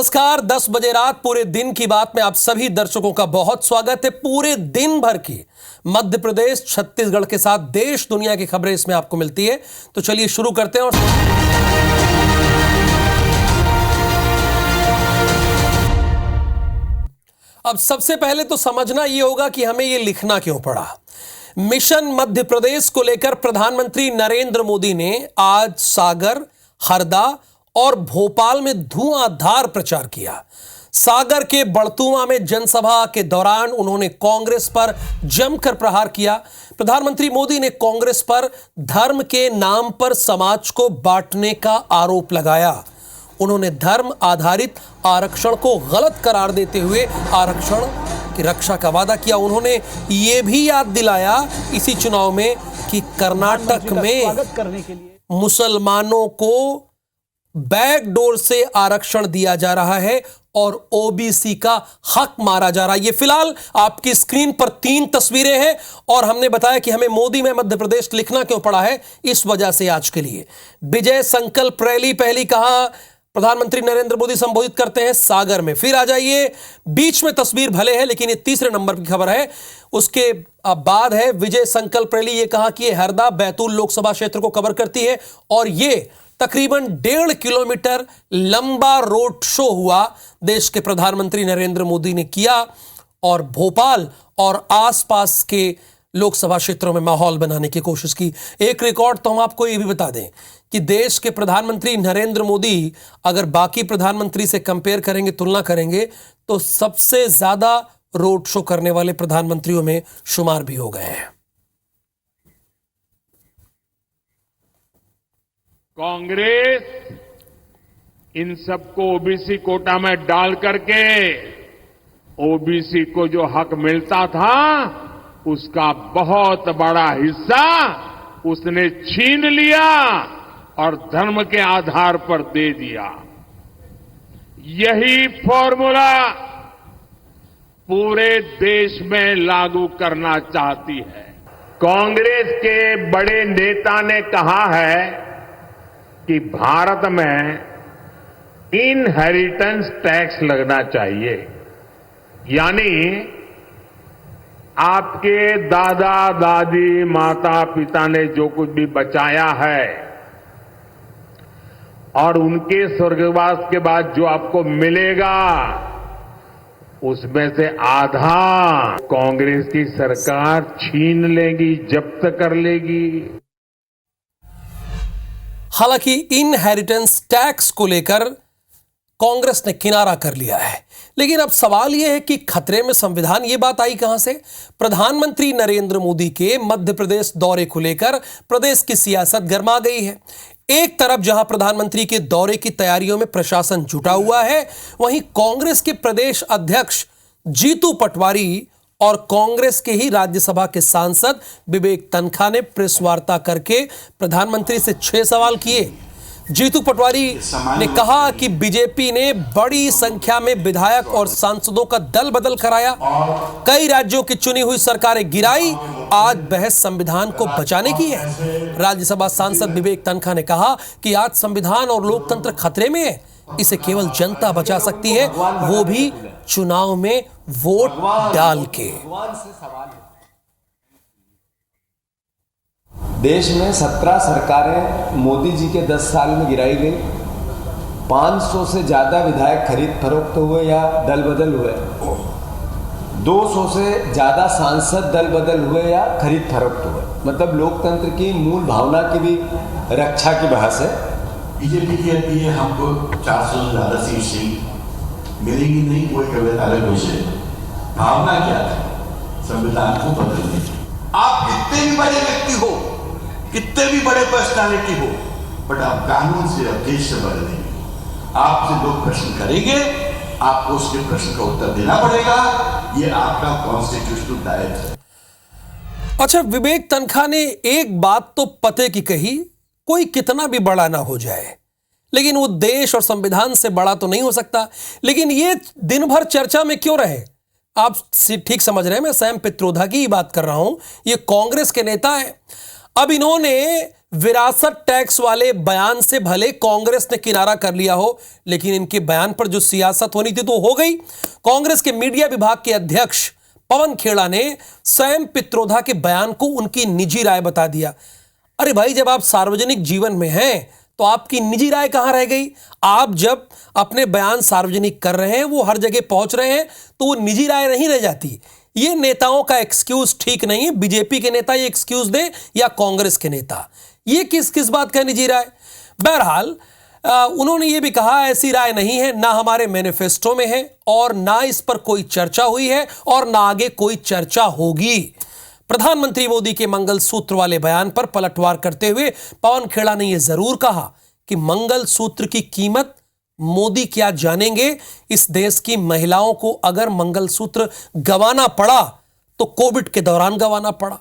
नमस्कार। 10 बजे रात पूरे दिन की बात में आप सभी दर्शकों का बहुत स्वागत है। पूरे दिन भर की मध्य प्रदेश छत्तीसगढ़ के साथ देश दुनिया की खबरें इसमें आपको मिलती है। तो चलिए शुरू करते हैं। अब सबसे पहले तो समझना यह होगा कि हमें यह लिखना क्यों पड़ा। मिशन मध्य प्रदेश को लेकर प्रधानमंत्री नरेंद्र मोदी ने आज सागर, हरदा और भोपाल में धुआंधार प्रचार किया। सागर के बड़तुआ में जनसभा के दौरान उन्होंने कांग्रेस पर जमकर प्रहार किया। प्रधानमंत्री मोदी ने कांग्रेस पर धर्म के नाम पर समाज को बांटने का आरोप लगाया। उन्होंने धर्म आधारित आरक्षण को गलत करार देते हुए आरक्षण की रक्षा का वादा किया। उन्होंने यह भी याद दिलाया इसी चुनाव में कि कर्नाटक में मुसलमानों को बैकडोर से आरक्षण दिया जा रहा है और ओबीसी का हक मारा जा रहा है। ये फिलहाल आपकी स्क्रीन पर 3 तस्वीरें हैं और हमने बताया कि हमें मोदी में मध्य प्रदेश लिखना क्यों पड़ा है। इस वजह से आज के लिए विजय संकल्प रैली पहली कहां प्रधानमंत्री नरेंद्र मोदी संबोधित करते हैं, सागर में। फिर आ जाइए, बीच में तस्वीर भले है लेकिन ये तीसरे नंबर की खबर है। उसके बाद है विजय संकल्प रैली। ये कहा कि हरदा बैतूल लोकसभा क्षेत्र को कवर करती है और ये तकरीबन 1.5 किलोमीटर लंबा रोड शो हुआ देश के प्रधानमंत्री नरेंद्र मोदी ने किया और भोपाल और आसपास के लोकसभा क्षेत्रों में माहौल बनाने की कोशिश की। एक रिकॉर्ड तो हम आपको यह भी बता दें कि देश के प्रधानमंत्री नरेंद्र मोदी अगर बाकी प्रधानमंत्री से कंपेयर करेंगे, तुलना करेंगे, तो सबसे ज्यादा रोड शो करने वाले प्रधानमंत्रियों में शुमार भी हो गए हैं। कांग्रेस इन सबको ओबीसी कोटा में डाल करके ओबीसी को जो हक मिलता था उसका बहुत बड़ा हिस्सा उसने छीन लिया और धर्म के आधार पर दे दिया। यही फॉर्मूला पूरे देश में लागू करना चाहती है। कांग्रेस के बड़े नेता ने कहा है कि भारत में इनहेरिटेंस टैक्स लगना चाहिए, यानी आपके दादा दादी माता पिता ने जो कुछ भी बचाया है और उनके स्वर्गवास के बाद जो आपको मिलेगा उसमें से आधा कांग्रेस की सरकार छीन लेगी, जब्त कर लेगी। हालांकि इनहेरिटेंस टैक्स को लेकर कांग्रेस ने किनारा कर लिया है, लेकिन अब सवाल यह है कि खतरे में संविधान। यह बात आई कहां से? प्रधानमंत्री नरेंद्र मोदी के मध्य प्रदेश दौरे को लेकर प्रदेश की सियासत गर्मा गई है। एक तरफ जहां प्रधानमंत्री के दौरे की तैयारियों में प्रशासन जुटा हुआ है, वहीं कांग्रेस के प्रदेश अध्यक्ष जीतू पटवारी और कांग्रेस के ही राज्यसभा के सांसद विवेक तनखा ने प्रेस वार्ता करके प्रधानमंत्री से 6 सवाल किए। जीतू पटवारी ने कहा कि बीजेपी ने बड़ी संख्या में विधायक और सांसदों का दल बदल कराया, कई राज्यों की चुनी हुई सरकारें गिराई, आज बहस संविधान को बचाने की है। राज्यसभा सांसद विवेक तनखा ने कहा कि आज संविधान और लोकतंत्र खतरे में है, इसे केवल जनता बचा सकती है, वो भी चुनाव में वोट डाल के। देश में 17 सरकारें मोदी जी के 10 साल में गिराई गई। 500 से ज्यादा विधायक खरीद फरोख्त हुए या दल बदल हुए। 200 से ज्यादा सांसद दल बदल हुए या खरीद फरोख्त हुए। मतलब लोकतंत्र की मूल भावना की भी रक्षा की बहस है। बीजेपी कहती है हमको 400 से ज्यादा सीट मिलेगी नहीं, वो एक अलग विषय। भावना क्या है? संविधान को बदलने की। आप कितने भी बड़े व्यक्ति हो, कितने भी बड़े पर्सनालिटी हो, बट आप कानून से और देश से बड़े नहीं। आपसे लोग प्रश्न करेंगे, आपको उसके प्रश्न का उत्तर देना पड़ेगा। ये आपका कॉन्स्टिट्यूशनल दायित्व है। अच्छा, विवेक तनखा ने एक बात तो पते की कही, कोई कितना भी बड़ा ना हो जाए लेकिन वो देश और संविधान से बड़ा तो नहीं हो सकता। लेकिन ये दिन भर चर्चा में क्यों रहे? आप ठीक समझ रहे हैं, मैं सैम पित्रोदा की ही बात कर रहा हूं। ये कांग्रेस के नेता है। अब इन्होंने विरासत टैक्स वाले बयान से भले कांग्रेस ने किनारा कर लिया हो, लेकिन इनके बयान पर जो सियासत होनी थी तो हो गई। कांग्रेस के मीडिया विभाग के अध्यक्ष पवन खेड़ा ने सैम पित्रोदा के बयान को उनकी निजी राय बता दिया। अरे भाई, जब आप सार्वजनिक जीवन में हैं तो आपकी निजी राय कहां रह गई? आप जब अपने बयान सार्वजनिक कर रहे हैं, वो हर जगह पहुंच रहे हैं, तो वो निजी राय नहीं रह जाती। ये नेताओं का एक्सक्यूज ठीक नहीं है। बीजेपी के नेता ये एक्सक्यूज दें या कांग्रेस के नेता, ये किस बात का निजी राय? बहरहाल उन्होंने ये भी कहा ऐसी राय नहीं है, ना हमारे मैनिफेस्टो में है और ना इस पर कोई चर्चा हुई है और ना आगे कोई चर्चा होगी। प्रधानमंत्री मोदी के मंगलसूत्र वाले बयान पर पलटवार करते हुए पवन खेड़ा ने यह जरूर कहा कि मंगलसूत्र की कीमत मोदी क्या जानेंगे। इस देश की महिलाओं को अगर मंगलसूत्र गंवाना पड़ा तो कोविड के दौरान गंवाना पड़ा।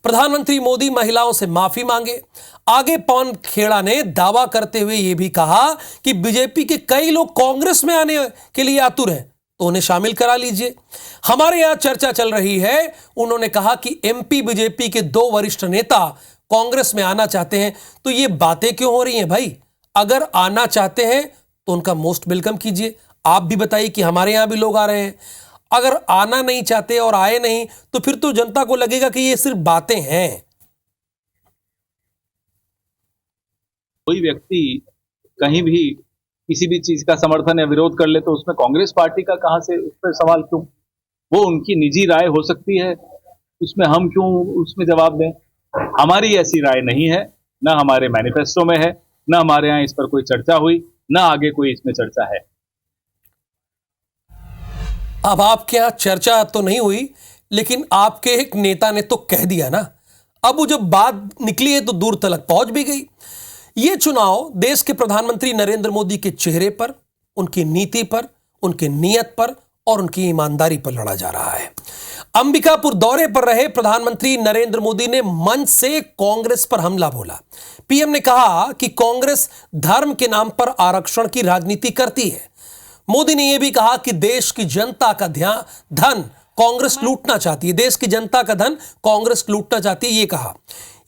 प्रधानमंत्री मोदी महिलाओं से माफी मांगे। आगे पवन खेड़ा ने दावा करते हुए यह भी कहा कि बीजेपी के कई लोग कांग्रेस में आने के लिए आतुर हैं, तो उन्हें शामिल करा लीजिए। हमारे यहां चर्चा चल रही है। उन्होंने कहा कि एमपी बीजेपी के 2 वरिष्ठ नेता कांग्रेस में आना चाहते हैं। तो ये बातें क्यों हो रही हैं भाई? अगर आना चाहते हैं तो उनका मोस्ट वेलकम कीजिए। आप भी बताइए कि हमारे यहां भी लोग आ रहे हैं। अगर आना नहीं चाहते और आए नहीं तो फिर तो जनता को लगेगा कि ये सिर्फ बातें हैं। कोई व्यक्ति कहीं भी किसी भी चीज का समर्थन या विरोध कर ले तो उसमें कांग्रेस पार्टी का कहां से, उस पर सवाल क्यों? वो उनकी निजी राय हो सकती है, उसमें हम क्यों उसमें जवाब दें? हमारी ऐसी राय नहीं है, ना हमारे मैनिफेस्टो में है, ना हमारे यहाँ इस पर कोई चर्चा हुई, ना आगे कोई इसमें चर्चा है। अब आपके यहां चर्चा तो नहीं हुई, लेकिन आपके एक नेता ने तो कह दिया ना। अब वो जब बात निकली है तो दूर तक पहुंच भी गई। ये चुनाव देश के प्रधानमंत्री नरेंद्र मोदी के चेहरे पर, उनकी नीति पर, उनके नियत पर और उनकी ईमानदारी पर लड़ा जा रहा है। अंबिकापुर दौरे पर रहे प्रधानमंत्री नरेंद्र मोदी ने मंच से कांग्रेस पर हमला बोला। पीएम ने कहा कि कांग्रेस धर्म के नाम पर आरक्षण की राजनीति करती है। मोदी ने यह भी कहा कि देश की जनता का धन कांग्रेस लूटना चाहती है। देश की जनता का धन कांग्रेस लूटना चाहती है, यह कहा।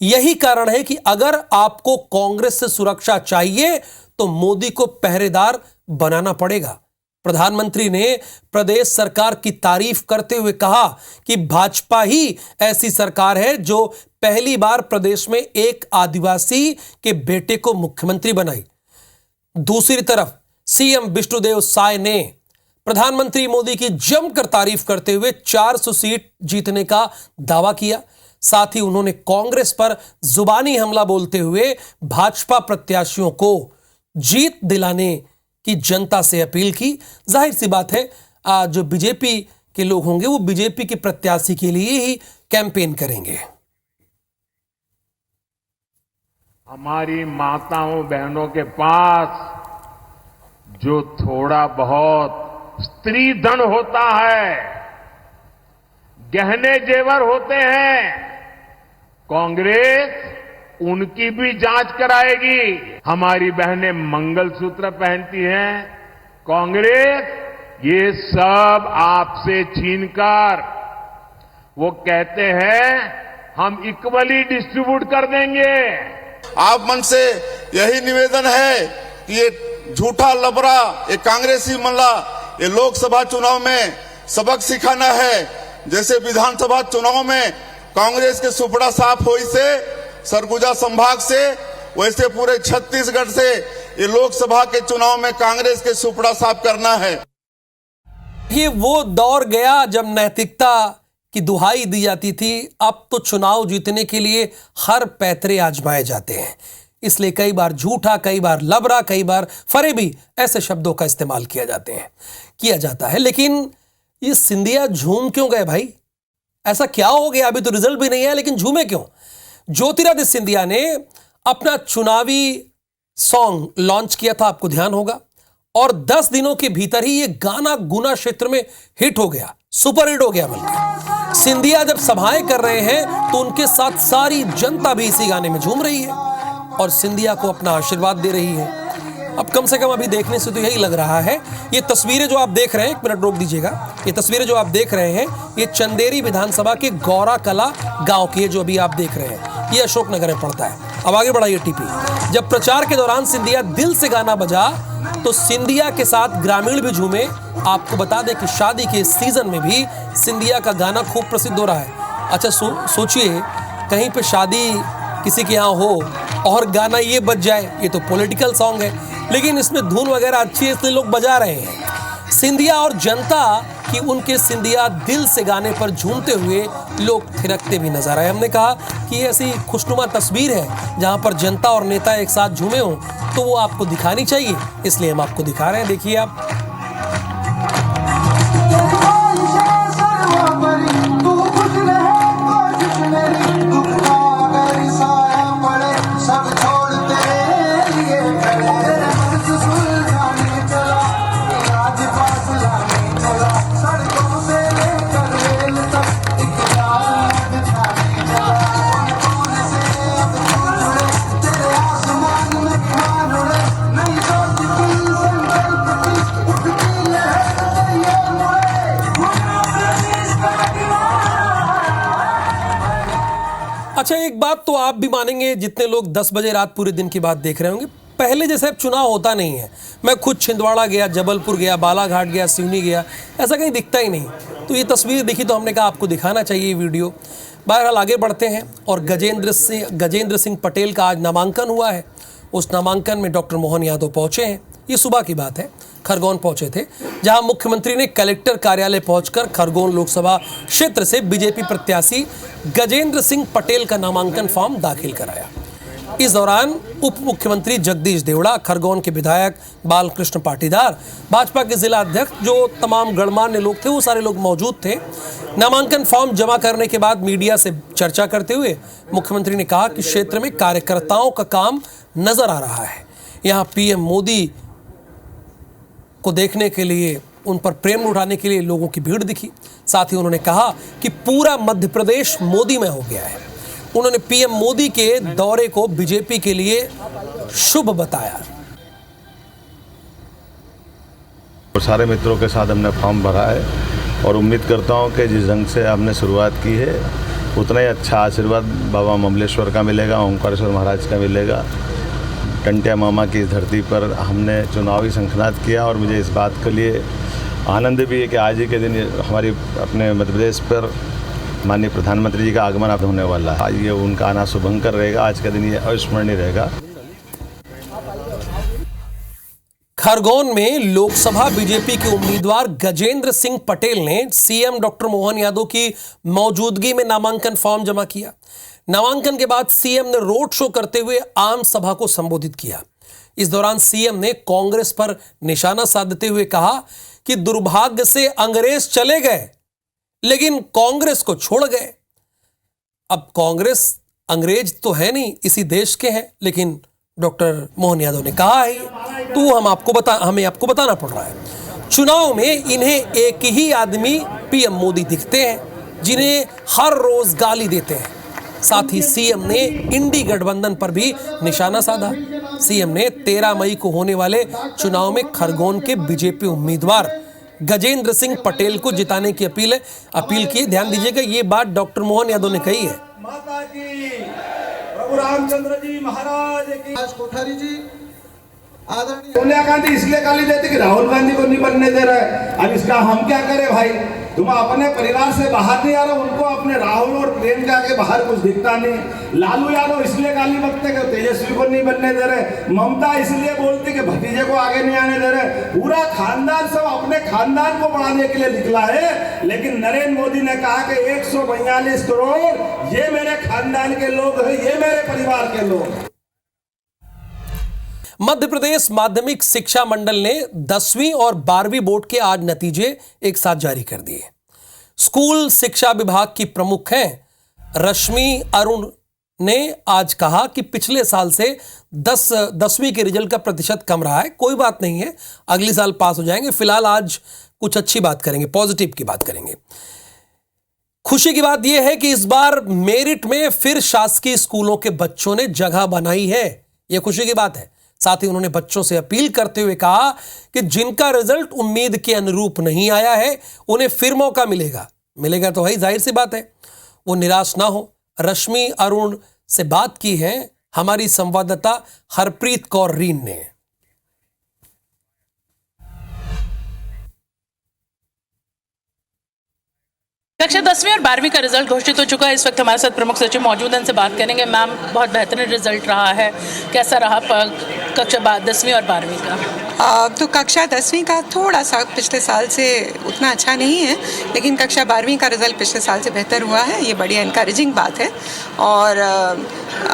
यही कारण है कि अगर आपको कांग्रेस से सुरक्षा चाहिए तो मोदी को पहरेदार बनाना पड़ेगा। प्रधानमंत्री ने प्रदेश सरकार की तारीफ करते हुए कहा कि भाजपा ही ऐसी सरकार है जो पहली बार प्रदेश में एक आदिवासी के बेटे को मुख्यमंत्री बनाई। दूसरी तरफ सीएम विष्णुदेव साय ने प्रधानमंत्री मोदी की जमकर तारीफ करते हुए 400 सीट जीतने का दावा किया। साथ ही उन्होंने कांग्रेस पर जुबानी हमला बोलते हुए भाजपा प्रत्याशियों को जीत दिलाने की जनता से अपील की। जाहिर सी बात है, जो बीजेपी के लोग होंगे वो बीजेपी के प्रत्याशी के लिए ही कैंपेन करेंगे। हमारी माताओं बहनों के पास जो थोड़ा बहुत स्त्री धन होता है, गहने जेवर होते हैं, कांग्रेस उनकी भी जांच कराएगी। हमारी बहनें मंगलसूत्र पहनती हैं, कांग्रेस ये सब आपसे छीनकर वो कहते हैं हम इक्वली डिस्ट्रीब्यूट कर देंगे। आप मन से यही निवेदन है कि ये झूठा लबरा, ये कांग्रेसी मल्ला, ये लोकसभा चुनाव में सबक सिखाना है। जैसे विधानसभा चुनाव में कांग्रेस के सुपड़ा साफ हुई से सरगुजा संभाग से, वैसे पूरे छत्तीसगढ़ से ये लोकसभा के चुनाव में कांग्रेस के सुपड़ा साफ करना है। ये वो दौर गया जब नैतिकता की दुहाई दी जाती थी। अब तो चुनाव जीतने के लिए हर पैतरे आजमाए जाते हैं। इसलिए कई बार झूठा, कई बार लबरा, कई बार फरेबी, ऐसे शब्दों का इस्तेमाल किया जाता है। लेकिन ये सिंधिया झूम क्यों गए भाई? ऐसा क्या हो गया? अभी तो रिजल्ट भी नहीं है, लेकिन झूमे क्यों? ज्योतिरादित्य सिंधिया ने अपना चुनावी सॉन्ग लॉन्च किया था, आपको ध्यान होगा, और 10 दिनों के भीतर ही ये गाना गुना क्षेत्र में हिट हो गया, सुपर हिट हो गया। बल्कि सिंधिया जब सभाएं कर रहे हैं तो उनके साथ सारी जनता भी इसी गाने में झूम रही है और सिंधिया को अपना आशीर्वाद दे रही है। अब कम से कम अभी देखने से तो यही लग रहा है। ये तस्वीरें जो आप देख रहे हैं, 1 मिनट रोक दीजिएगा, ये तस्वीरें जो आप देख रहे हैं ये चंदेरी विधानसभा के गौरा कला गांव की है, जो अभी आप देख रहे हैं। ये अशोकनगर में पड़ता है। अब आगे बढ़ाइए टीपी। जब प्रचार के दौरान सिंधिया दिल से गाना बजा तो सिंधिया के साथ ग्रामीण भी झूमे। आपको बता दें कि शादी के सीजन में भी सिंधिया का गाना खूब प्रसिद्ध हो रहा है। अच्छा सोचिए कहीं पे शादी किसी के यहाँ हो और गाना ये बज जाए, ये तो पॉलिटिकल सॉन्ग है, लेकिन इसमें धुन वगैरह अच्छी है इसलिए लोग बजा रहे हैं। सिंधिया और जनता कि उनके सिंधिया दिल से गाने पर झूमते हुए लोग थिरकते भी नजर आए। हमने कहा कि ये ऐसी खुशनुमा तस्वीर है जहां पर जनता और नेता एक साथ झूमे हों तो वो आपको दिखानी चाहिए, इसलिए हम आपको दिखा रहे हैं। देखिए आप। अच्छा एक बात तो आप भी मानेंगे, जितने लोग 10 बजे रात पूरे दिन की बात देख रहे होंगे, पहले जैसे अब चुनाव होता नहीं है। मैं खुद छिंदवाड़ा गया, जबलपुर गया, बालाघाट गया, सिवनी गया, ऐसा कहीं दिखता ही नहीं। तो ये तस्वीर देखी तो हमने कहा आपको दिखाना चाहिए वीडियो। बहरहाल आगे बढ़ते हैं और गजेंद्र सिंह पटेल का आज नामांकन हुआ है। उस नामांकन में डॉक्टर मोहन यादव पहुंचे हैं। ये सुबह की बात है, खरगोन पहुंचे थे, जहां मुख्यमंत्री ने कलेक्टर कार्यालय पहुंचकर खरगोन लोकसभा क्षेत्र से बीजेपी प्रत्याशी गजेंद्र सिंह पटेल का नामांकन फॉर्म दाखिल कराया। इस दौरान उप मुख्यमंत्री जगदीश देवड़ा, खरगोन के विधायक बालकृष्ण पाटीदार, भाजपा के जिला अध्यक्ष, जो तमाम गणमान्य लोग थे वो सारे लोग मौजूद थे। नामांकन फॉर्म जमा करने के बाद मीडिया से चर्चा करते हुए मुख्यमंत्री ने कहा कि क्षेत्र में कार्यकर्ताओं का काम नजर आ रहा है। यहाँ पीएम मोदी को देखने के लिए, उन पर प्रेम उठाने के लिए लोगों की भीड़ दिखी। साथ ही उन्होंने कहा कि पूरा मध्य प्रदेश मोदी में हो गया है। उन्होंने पीएम मोदी के दौरे को बीजेपी के लिए शुभ बताया। सारे मित्रों के साथ हमने फॉर्म भरा है और उम्मीद करता हूं कि जिस ढंग से हमने शुरुआत की है उतना ही अच्छा आशीर्वाद बाबा ममलेश्वर का मिलेगा, ओंकारेश्वर महाराज का मिलेगा। टंटिया मामा की धरती पर हमने चुनावी शंखनाद किया और मुझे इस बात के लिए आनंद भी है कि आज ही के दिन हमारी अपने मध्य प्रदेश पर माननीय प्रधानमंत्री जी का आगमन अब होने वाला है। आज ये उनका आना शुभंकर रहेगा, आज का दिन ये अविस्मरणीय रहेगा। खरगोन में लोकसभा बीजेपी के उम्मीदवार गजेंद्र सिंह पटेल ने सीएम डॉक्टर मोहन यादव की मौजूदगी में नामांकन फॉर्म जमा किया। नामांकन के बाद सीएम ने रोड शो करते हुए आम सभा को संबोधित किया। इस दौरान सीएम ने कांग्रेस पर निशाना साधते हुए कहा कि दुर्भाग्य से अंग्रेज चले गए लेकिन कांग्रेस को छोड़ गए। अब कांग्रेस अंग्रेज तो है नहीं, इसी देश के हैं, लेकिन डॉक्टर मोहन यादव ने कहा है तो हमें आपको बताना पड़ रहा है। चुनाव में इन्हें एक ही आदमी पीएम मोदी दिखते हैं जिन्हें हर रोज गाली देते हैं। साथ ही सीएम ने इंडी गठबंधन पर भी निशाना साधा। सीएम ने 13 मई को होने वाले चुनाव में खरगोन के बीजेपी उम्मीदवार गजेंद्र सिंह पटेल को जिताने की अपील की। ध्यान दीजिएगा, ये बात डॉक्टर मोहन यादव ने कही है। माता की, प्रभु रामचंद्र जी महाराज की, कोठारी जी, आदरणीय सोनिया गांधी इसलिए गाली देती कि राहुल गांधी को नहीं बनने दे रहे। अब इसका हम क्या करें भाई? तुम अपने परिवार से बाहर नहीं आ रहे, उनको अपने राहुल और प्रियंका के बाहर कुछ दिखता नहीं। लालू यादव इसलिए गाली बकते कि तेजस्वी को नहीं बनने दे रहे। ममता इसलिए बोलती कि भतीजे को आगे नहीं आने दे रहे। पूरा खानदान सब अपने खानदान को बढ़ाने के लिए निकला है, लेकिन नरेंद्र मोदी ने कहा कि 142 करोड़ ये मेरे खानदान के लोग हैं, ये मेरे परिवार के लोग। मध्य प्रदेश माध्यमिक शिक्षा मंडल ने 10वीं और 12वीं बोर्ड के आज नतीजे एक साथ जारी कर दिए। स्कूल शिक्षा विभाग की प्रमुख हैं रश्मि अरुण ने आज कहा कि पिछले साल से 10वीं के रिजल्ट का प्रतिशत कम रहा है। कोई बात नहीं है, अगले साल पास हो जाएंगे। फिलहाल आज कुछ अच्छी बात करेंगे, पॉजिटिव की बात करेंगे। खुशी की बात यह है कि इस बार मेरिट में फिर शासकीय स्कूलों के बच्चों ने जगह बनाई है। यह खुशी की बात है। साथ ही उन्होंने बच्चों से अपील करते हुए कहा कि जिनका रिजल्ट उम्मीद के अनुरूप नहीं आया है उन्हें फिर मौका मिलेगा तो भाई जाहिर सी बात है वो निराश ना हो। रश्मि अरुण से बात की है हमारी संवाददाता हरप्रीत कौर रीन ने। कक्षा 10वीं और 12वीं का रिजल्ट घोषित हो चुका है। इस वक्त हमारे साथ प्रमुख सचिव मौजूद हैं, उनसे बात करेंगे। मैम, बहुत बेहतरीन रिजल्ट रहा है, कैसा रहा कक्षा 10वीं और 12वीं का? तो कक्षा 10वीं का थोड़ा सा पिछले साल से उतना अच्छा नहीं है, लेकिन कक्षा 12वीं का रिजल्ट पिछले साल से बेहतर हुआ है। ये बड़ी एनकरेजिंग बात है और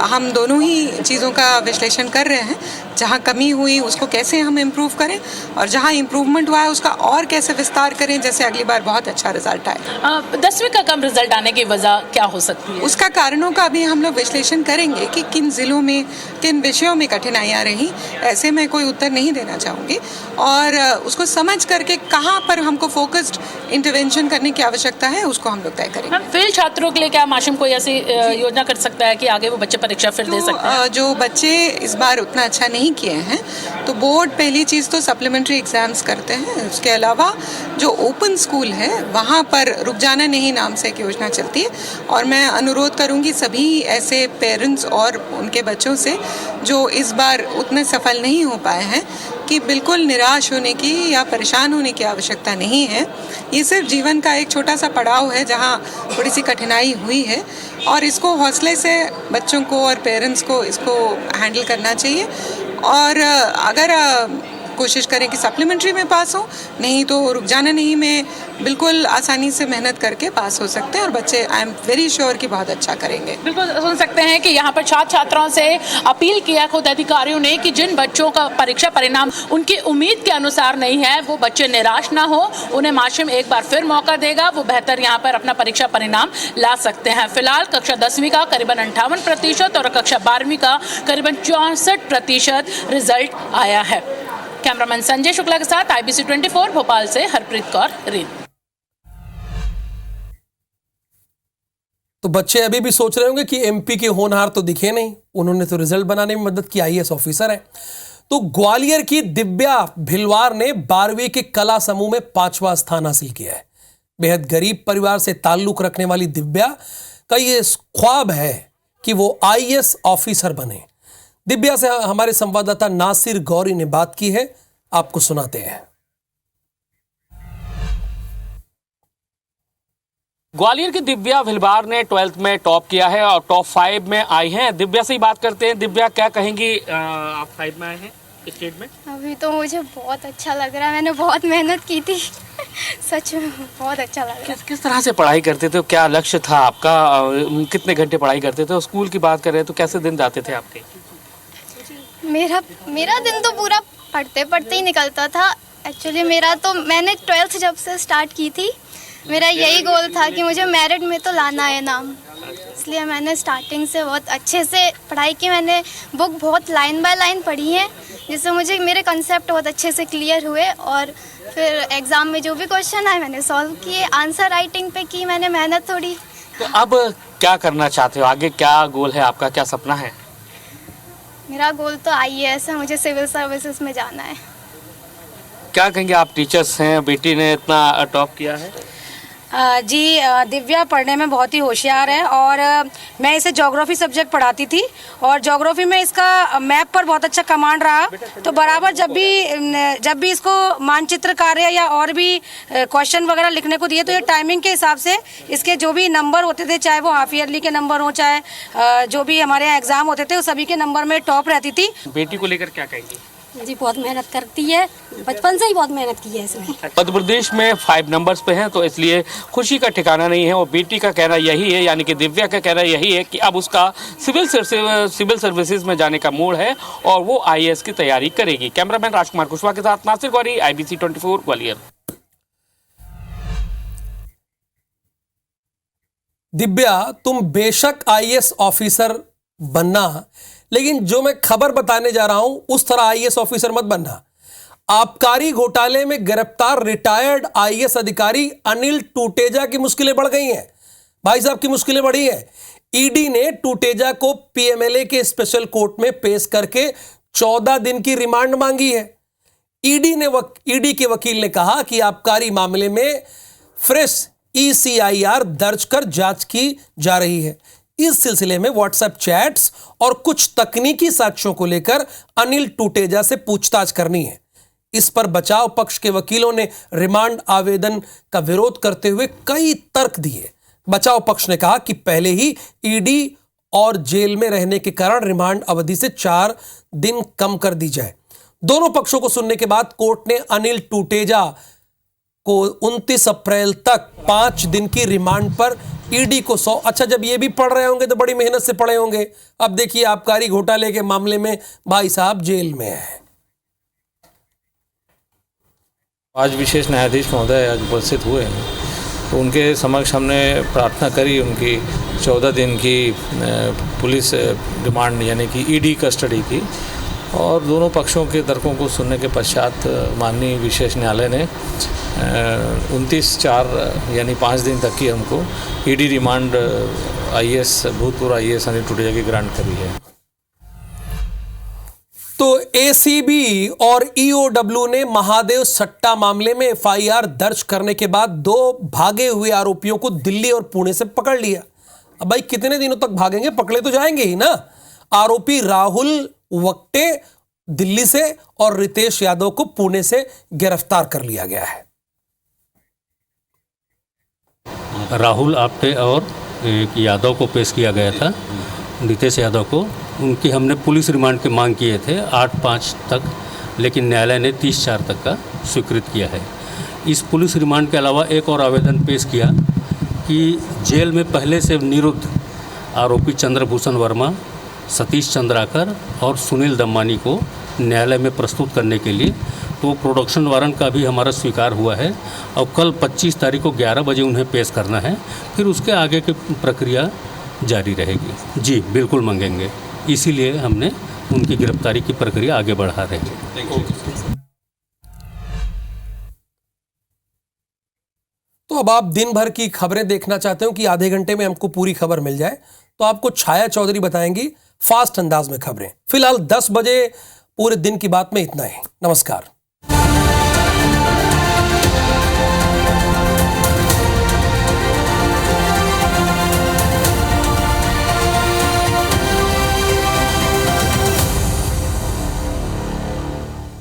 हम दोनों ही चीज़ों का विश्लेषण कर रहे हैं। जहाँ कमी हुई उसको कैसे हम इम्प्रूव करें और जहाँ इम्प्रूवमेंट हुआ है उसका और कैसे विस्तार करें, जैसे अगली बार बहुत अच्छा रिजल्ट आए। 10वीं का कम रिजल्ट आने की वजह क्या हो सकती है? उसका कारणों का भी हम लोग विश्लेषण करेंगे कि किन जिलों में किन विषयों में कठिनाइयाँ रही। ऐसे में कोई उत्तर नहीं देना चाहूँगी और उसको समझ करके कहाँ पर हमको फोकस्ड इंटरवेंशन करने की आवश्यकता है उसको हम लोग तय करेंगे। फेल छात्रों के लिए क्या माशिम कोई ऐसी योजना कर सकता है कि आगे वो बच्चे परीक्षा फिर दे सकते हैं? जो बच्चे इस बार उतना अच्छा नहीं किए हैं तो बोर्ड पहली चीज़ तो सप्लीमेंट्री एग्जाम्स करते हैं। उसके अलावा जो ओपन स्कूल है वहाँ पर रुक जाना नहीं नाम से एक योजना चलती है और मैं अनुरोध करूँगी सभी ऐसे पेरेंट्स और उनके बच्चों से जो इस बार उतने सफल नहीं हो पाए हैं कि बिल्कुल निराश होने की या परेशान होने की आवश्यकता नहीं है। ये सिर्फ जीवन का एक छोटा सा पड़ाव है जहाँ थोड़ी सी कठिनाई हुई है और इसको हौसले से बच्चों को और पेरेंट्स को इसको हैंडल करना चाहिए और अगर कोशिश करें कि सप्लीमेंट्री में पास हो, नहीं तो रुक जाना नहीं में बिल्कुल आसानी से मेहनत करके पास हो सकते हैं और बच्चे आई एम वेरी श्योर कि बहुत अच्छा करेंगे। बिल्कुल सुन सकते हैं कि यहाँ पर छात्र छात्राओं से अपील किया खुद अधिकारियों ने कि जिन बच्चों का परीक्षा परिणाम उनकी उम्मीद के अनुसार नहीं है वो बच्चे निराश ना हो, उन्हें माशिम एक बार फिर मौका देगा, वो बेहतर यहाँ पर अपना परीक्षा परिणाम ला सकते हैं। फिलहाल कक्षा 10वीं का करीबन 58% और कक्षा 12वीं का करीबन 64% रिजल्ट आया है। कैमरामैन संजय शुक्ला के साथ IBC 24 भोपाल से हरप्रीत कौर रीन। तो बच्चे अभी भी सोच रहे होंगे कि MP के होनहार तो दिखे नहीं, उन्होंने तो रिजल्ट बनाने में मदद की, IAS ऑफिसर है। तो ग्वालियर की दिव्या भिलवार ने 12वीं के कला समूह में 5वां स्थान हासिल किया है। बेहद गरीब परिवार से ताल्लुक रखने वाली दिव्या का ये ख्वाब है कि वो IAS ऑफिसर बने। दिव्या से हमारे संवाददाता नासिर गौरी ने बात की है, आपको सुनाते हैं। ग्वालियर की दिव्या भिलवार ने 12th में टॉप किया है और टॉप 5 में आई हैं। दिव्या से ही बात करते हैं। दिव्या, क्या कहेंगी, आप 5 में आए हैं स्टेट में? अभी तो मुझे बहुत अच्छा लग रहा है, मैंने बहुत मेहनत की थी सच में बहुत अच्छा लग रहा है। किस तरह से पढ़ाई करते थे, क्या लक्ष्य था आपका, कितने घंटे पढ़ाई करते थे? स्कूल की बात करें तो कैसे दिन जाते थे आपके? मेरा दिन तो पूरा पढ़ते पढ़ते ही निकलता था। एक्चुअली मैंने 12th जब से स्टार्ट की थी, मेरा यही गोल था कि मुझे मेरिट में तो लाना है नाम, इसलिए मैंने स्टार्टिंग से बहुत अच्छे से पढ़ाई की। मैंने बुक बहुत लाइन बाय लाइन पढ़ी है, जिससे मुझे मेरे कंसेप्ट बहुत अच्छे से क्लियर हुए और फिर एग्ज़ाम में जो भी क्वेश्चन आए मैंने सॉल्व किए। आंसर राइटिंग पे की मैंने मेहनत थोड़ी। तो अब क्या करना चाहते हो, आगे क्या गोल है आपका, क्या सपना है? मेरा गोल तो IAS है, मुझे सिविल सर्विसेज में जाना है। क्या कहेंगे, आप टीचर्स हैं, बेटी ने इतना टॉप किया है? जी, दिव्या पढ़ने में बहुत ही होशियार है और मैं इसे ज्योग्राफी सब्जेक्ट पढ़ाती थी और ज्योग्राफी में इसका मैप पर बहुत अच्छा कमांड रहा। तो बराबर जब भी इसको मानचित्र कार्य या और भी क्वेश्चन वगैरह लिखने को दिए तो ये टाइमिंग के हिसाब से इसके जो भी नंबर होते थे, चाहे वो हाफ ईयरली के नंबर हो चाहे जो भी हमारे यहाँ एग्जाम होते थे, वो सभी के नंबर में टॉप रहती थी। बेटी को लेकर क्या कहेंगी? जी, बहुत मेहनत करती है, बचपन से ही बहुत मेहनत की है इसने। मध्य प्रदेश में 5 नंबर्स पे हैं तो इसलिए खुशी का ठिकाना नहीं है। और बेटी का कहना यही है, यानी कि दिव्या का कहना यही है कि अब उसका सिविल सर्विसेज में जाने का मूड है और वो IAS की तैयारी करेगी। कैमरामैन राजकुमार कुशवाहा के साथ नासिर गौरी, IBC 24 ग्वालियर। दिव्या, तुम बेशक IAS ऑफिसर बनना, लेकिन जो मैं खबर बताने जा रहा हूं उस तरह IAS ऑफिसर मत बनना। आबकारी घोटाले में गिरफ्तार रिटायर्ड IAS अधिकारी अनिल टूटेजा की मुश्किलें बढ़ गई हैं। भाई साहब की मुश्किलें बढ़ी हैं। ED ने टूटेजा को PMLA के स्पेशल कोर्ट में पेश करके 14 दिन की रिमांड मांगी है। ED के वकील ने कहा कि आबकारी मामले में फ्रेश ECIR दर्ज कर जांच की जा रही है। इस सिलसिले में व्हाट्सएप चैट्स और कुछ तकनीकी साक्ष्यों को लेकर अनिल टूटेजा से पूछताछ करनी है। इस पर बचाव पक्ष के वकीलों ने रिमांड आवेदन का विरोध करते हुए कई तर्क दिए। बचाव पक्ष ने कहा कि पहले ही ईडी और जेल में रहने के कारण रिमांड अवधि से 4 दिन कम कर दी जाए। दोनों पक्षों को सुनने के बाद कोर्ट ने अनिल टूटेजा को 29 अप्रैल तक 5 दिन की रिमांड पर ईडी को 100। अच्छा, जब ये भी पढ़ रहे होंगे तो बड़ी मेहनत से पढ़े होंगे। अब देखिए, आबकारी घोटाले के मामले में भाई साहब जेल में है। आज विशेष न्यायाधीश महोदय आज उपस्थित हुए हैं, तो उनके समक्ष हमने प्रार्थना करी उनकी 14 दिन की पुलिस रिमांड यानी कि ईडी कस्टडी की, और दोनों पक्षों के तर्कों को सुनने के पश्चात माननीय विशेष न्यायालय ने 29/4 यानी 5 दिन तक की हमको ईडी रिमांड भूतपूर्व IAS अनिल टूटेजा की ग्रांट करी है। तो ACB और EOW ने महादेव सट्टा मामले में FIR दर्ज करने के बाद 2 भागे हुए आरोपियों को दिल्ली और पुणे से पकड़ लिया। अब भाई कितने दिनों तक भागेंगे, पकड़े तो जाएंगे ही ना। आरोपी राहुल वक्टे दिल्ली से और रितेश यादव को पुणे से गिरफ्तार कर लिया गया है। राहुल आप्टे और यादव को पेश किया गया था, रितेश यादव को। उनकी हमने पुलिस रिमांड की मांग किए थे 8/5 तक, लेकिन न्यायालय ने 30/4 तक का स्वीकृत किया है। इस पुलिस रिमांड के अलावा एक और आवेदन पेश किया कि जेल में पहले से निरुद्ध आरोपी चंद्रभूषण वर्मा, सतीश चंद्राकर और सुनील दम्मानी को न्यायालय में प्रस्तुत करने के लिए, तो प्रोडक्शन वारंट का भी हमारा स्वीकार हुआ है और कल 25 तारीख को 11 बजे उन्हें पेश करना है। फिर उसके आगे की प्रक्रिया जारी रहेगी। जी बिल्कुल मांगेंगे, इसीलिए हमने उनकी गिरफ्तारी की प्रक्रिया आगे बढ़ा रहे हैं। तो अब आप दिन भर की खबरें देखना चाहते हो कि आधे घंटे में हमको पूरी खबर मिल जाए, तो आपको छाया चौधरी बताएंगी फास्ट अंदाज में खबरें। फिलहाल 10 बजे पूरे दिन की बात में इतना ही। नमस्कार।